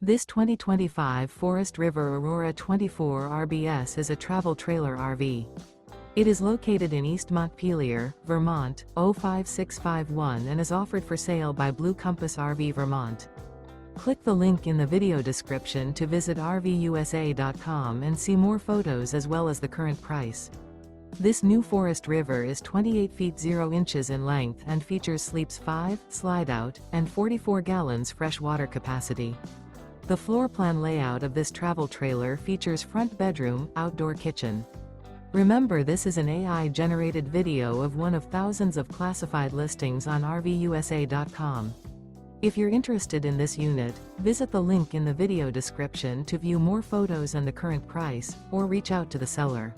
This 2025 Forest River Aurora 24 RBS is a travel trailer RV. It is located in East Montpelier, Vermont, 05651 and is offered for sale by Blue Compass RV Vermont. Click the link in the video description to visit RVUSA.com and see more photos as well as the current price. This new Forest River is 28 feet 0 inches in length and features sleeps 5, slide-out, and 44 gallons fresh water capacity. The floor plan layout of this travel trailer features front bedroom, outdoor kitchen. Remember, this is an AI-generated video of one of thousands of classified listings on RVUSA.com. If you're interested in this unit, visit the link in the video description to view more photos and the current price, or reach out to the seller.